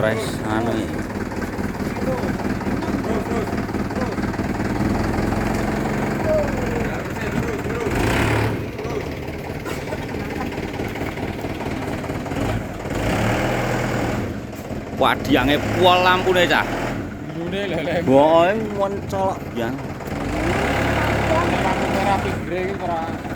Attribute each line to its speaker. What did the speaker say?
Speaker 1: Res anu wah diange pol lampune cah.
Speaker 2: Birune lele.
Speaker 1: Boy mencolok yang
Speaker 2: Lampu merah pinggir iki ora